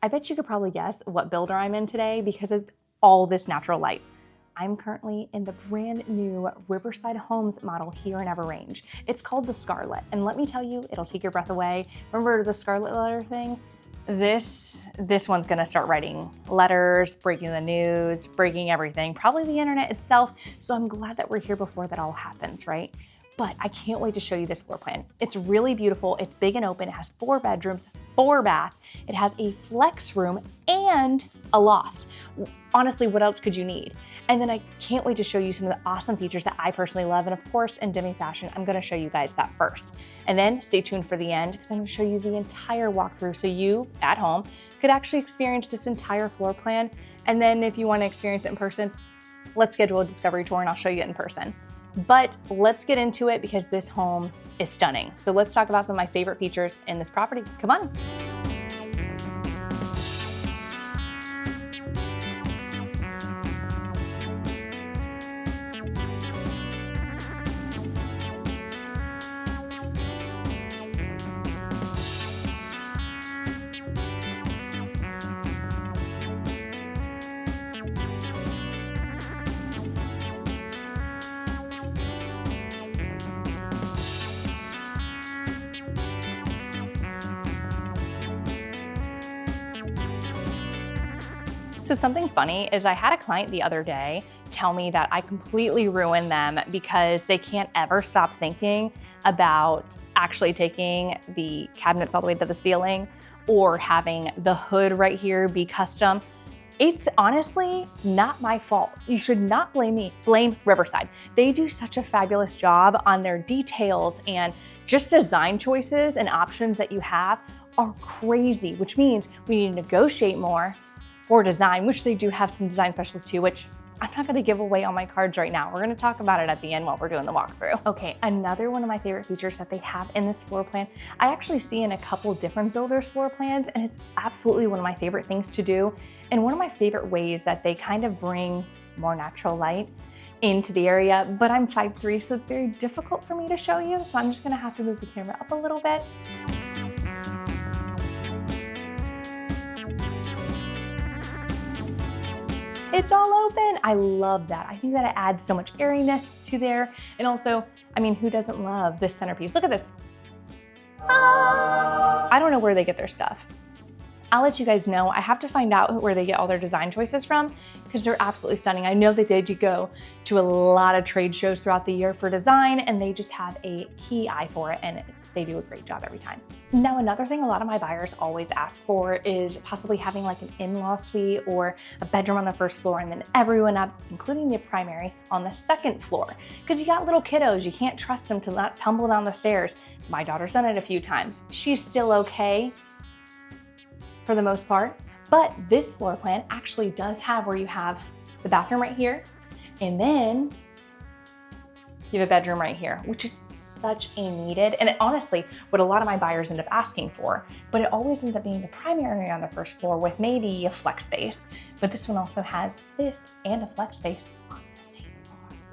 I bet you could probably guess what builder I'm in today because of all this natural light. I'm currently in the brand new Riverside Homes model here in EverRange. It's called the Scarlet, and let me tell you, it'll take your breath away. Remember the Scarlet letter thing? This one's gonna start writing letters, breaking the news, breaking everything, probably the internet itself. So I'm glad that we're here before that all happens, right? But I can't wait to show you this floor plan. It's really beautiful. It's big and open. It has 4 bedrooms, 4 baths. It has a flex room and a loft. Honestly, what else could you need? And then I can't wait to show you some of the awesome features that I personally love. And of course, in Demi fashion, I'm gonna show you guys that first. And then stay tuned for the end because I'm gonna show you the entire walkthrough so you, at home, could actually experience this entire floor plan. And then if you wanna experience it in person, let's schedule a discovery tour and I'll show you it in person. But let's get into it because this home is stunning. So let's talk about some of my favorite features in this property. Come on. So something funny is I had a client the other day tell me that I completely ruined them because they can't ever stop thinking about actually taking the cabinets all the way to the ceiling or having the hood right here be custom. It's honestly not my fault. You should not blame me, blame Riverside. They do such a fabulous job on their details, and just design choices and options that you have are crazy, which means we need to negotiate more for design, which they do have some design specialists too, which I'm not gonna give away all my cards right now. We're gonna talk about it at the end while we're doing the walkthrough. Okay, another one of my favorite features that they have in this floor plan, I actually see in a couple different builders' floor plans, and it's absolutely one of my favorite things to do. And one of my favorite ways that they kind of bring more natural light into the area, but I'm 5'3", so it's very difficult for me to show you. So I'm just gonna have to move the camera up a little bit. It's all open. I love that. I think that it adds so much airiness to there. And also, I mean, who doesn't love this centerpiece? Look at this. I don't know where they get their stuff. I'll let you guys know. I have to find out where they get all their design choices from because they're absolutely stunning. I know that they do go to a lot of trade shows throughout the year for design, and they just have a key eye for it, and they do a great job every time. Now, another thing a lot of my buyers always ask for is possibly having like an in-law suite or a bedroom on the first floor and then everyone up, including the primary, on the second floor. Because you got little kiddos, you can't trust them to not tumble down the stairs. My daughter's done it a few times. She's still okay for the most part, but this floor plan actually does have where you have the bathroom right here, and then you have a bedroom right here, which is such a needed, and honestly, what a lot of my buyers end up asking for, but it always ends up being the primary on the first floor with maybe a flex space. But this one also has this and a flex space on the same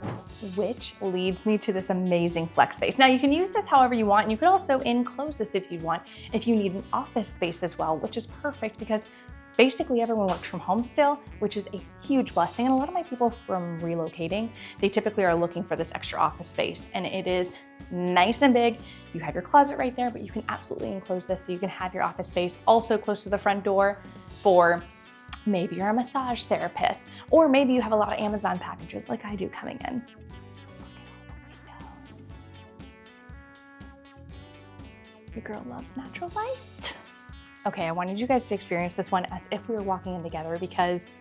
floor, which leads me to this amazing flex space. Now you can use this however you want, and you could also enclose this if you want, if you need an office space as well, which is perfect because basically everyone works from home still, which is a huge blessing. And a lot of my people from Relocating, they typically are looking for this extra office space, and it is nice and big. You have your closet right there, but you can absolutely enclose this so you can have your office space also close to the front door for maybe you're a massage therapist, or maybe you have a lot of Amazon packages like I do coming in. Your girl loves natural light. Okay, I wanted you guys to experience this one as if we were walking in together because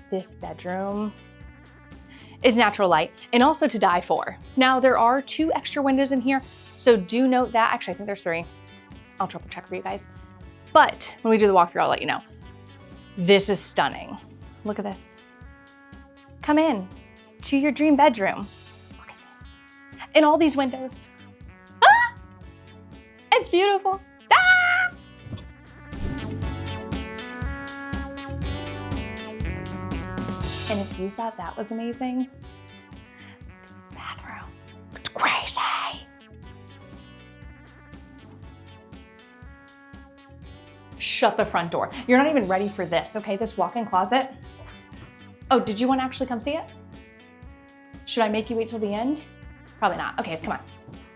this bedroom is natural light and also to die for. Now there are 2 extra windows in here, so do note that. Actually, I think there's 3. I'll triple check for you guys. But when we do the walkthrough, I'll let you know. This is stunning. Look at this. Come in to your dream bedroom. Look at this. And all these windows. Ah! It's beautiful. Ah! And if you thought that was amazing, this bathroom, it's crazy. Shh. shut the front door. You're not even ready for this, okay? This walk-in closet. Oh, did you want to actually come see it? Should I make you wait till the end? Probably not. Okay, come on.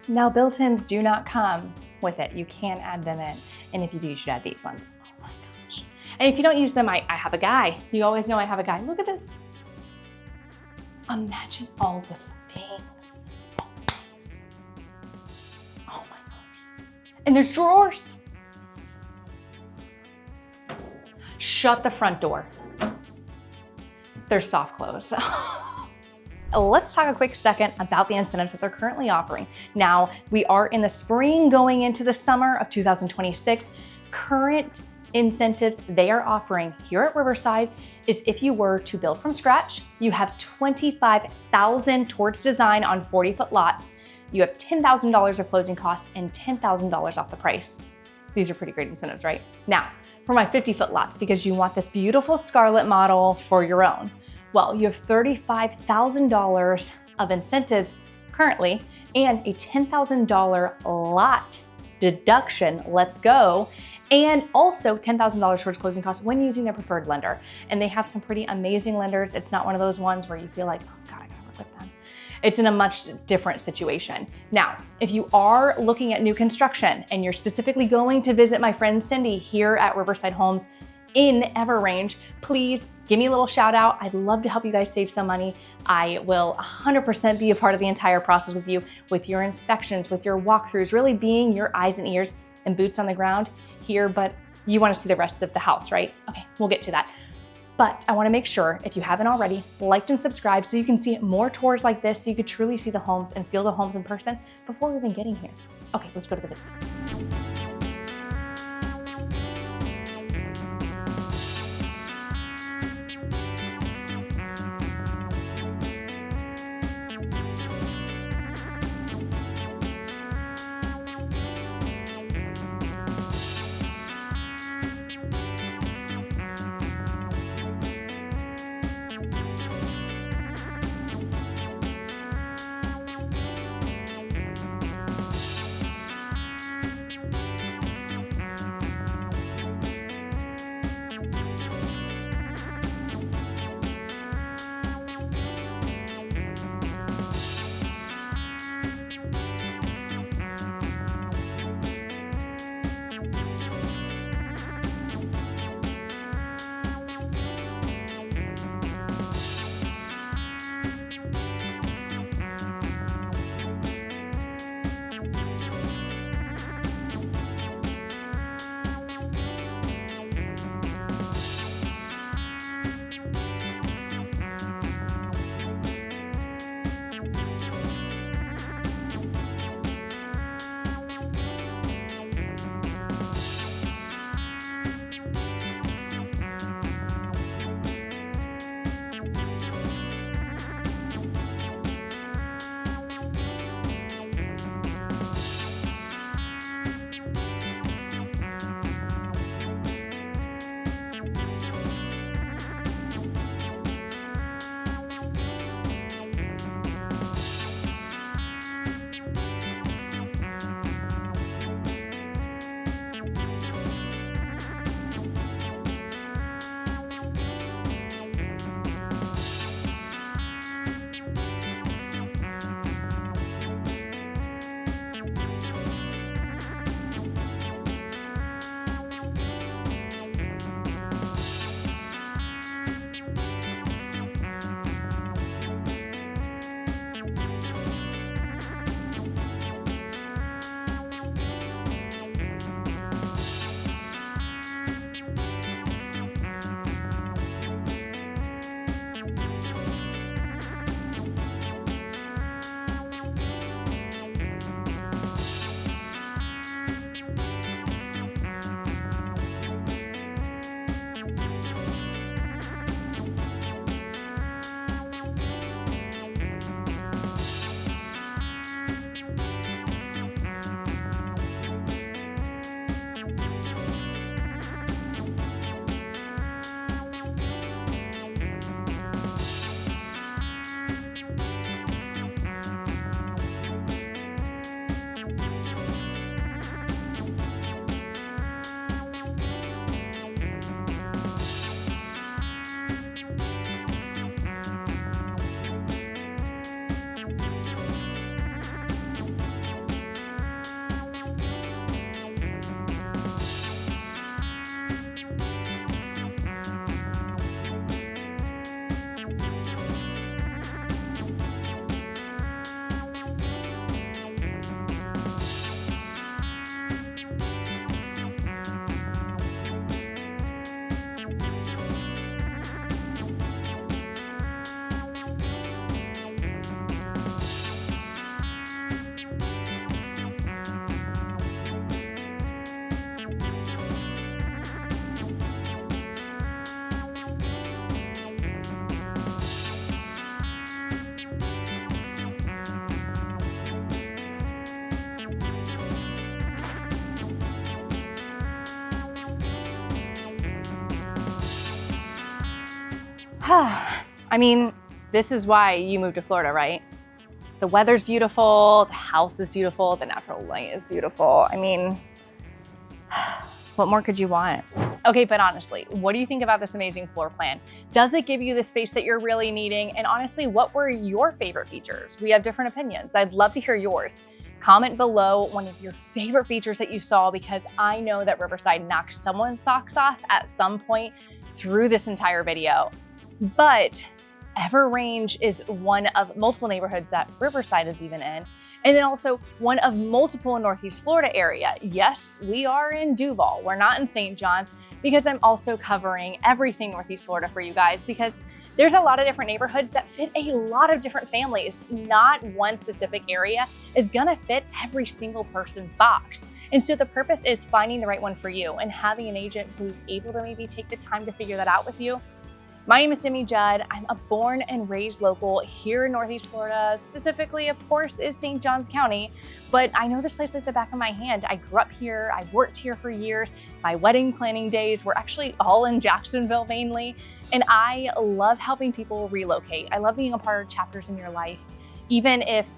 Now, built-ins do not come with it. You can add them in. And if you do, you should add these ones. Oh my gosh. And if you don't use them, I have a guy. You always know I have a guy. Look at this. Imagine all the things. All the things. Oh my gosh. And there's drawers. Shut the front door. There's soft close. Let's talk a quick second about the incentives that they're currently offering. Now, we are in the spring going into the summer of 2026. Current incentives they are offering here at Riverside is if you were to build from scratch, you have $25,000 towards design on 40-foot lots. You have $10,000 of closing costs and $10,000 off the price. These are pretty great incentives, right? Now, for my 50-foot lots, because you want this beautiful Scarlet model for your own, well, you have $35,000 of incentives currently and a $10,000 lot deduction. Let's go. And also $10,000 towards closing costs when using their preferred lender. And they have some pretty amazing lenders. It's not one of those ones where you feel like, oh God, I gotta work with them. It's in a much different situation. Now, if you are looking at new construction and you're specifically going to visit my friend Cindy here at Riverside Homes in EverRange, please give me a little shout out. I'd love to help you guys save some money. I will 100% be a part of the entire process with you, with your inspections, with your walkthroughs, really being your eyes and ears and boots on the ground here, but you want to see the rest of the house, right? Okay, we'll get to that. But I want to make sure, if you haven't already, liked and subscribed so you can see more tours like this, so you could truly see the homes and feel the homes in person before even getting here. Okay, let's go to the video. I mean, this is why you moved to Florida, right? The weather's beautiful, the house is beautiful, the natural light is beautiful. I mean, what more could you want? Okay, but honestly, what do you think about this amazing floor plan? Does it give you the space that you're really needing? And honestly, what were your favorite features? We have different opinions. I'd love to hear yours. Comment below one of your favorite features that you saw, because I know that Riverside knocked someone's socks off at some point through this entire video. But EverRange is one of multiple neighborhoods that Riverside is even in, and then also one of multiple in Northeast Florida area. Yes, we are in Duval. We're not in St. John's, because I'm also covering everything Northeast Florida for you guys, because there's a lot of different neighborhoods that fit a lot of different families. Not one specific area is gonna fit every single person's box. And so the purpose is finding the right one for you and having an agent who's able to maybe take the time to figure that out with you. My name is Demi Judd. I'm a born and raised local here in Northeast Florida. Specifically, of course, is St. Johns County, but I know this place like the back of my hand. I grew up here, I worked here for years. My wedding planning days were actually all in Jacksonville mainly, and I love helping people relocate. I love being a part of chapters in your life, even if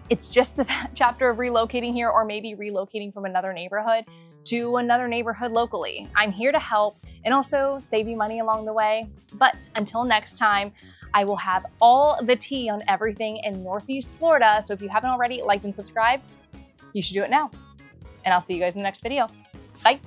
it's just the chapter of relocating here, or maybe relocating from another neighborhood to another neighborhood locally. I'm here to help and also save you money along the way. But until next time, I will have all the tea on everything in Northeast Florida. So if you haven't already liked and subscribed, you should do it now. And I'll see you guys in the next video. Bye.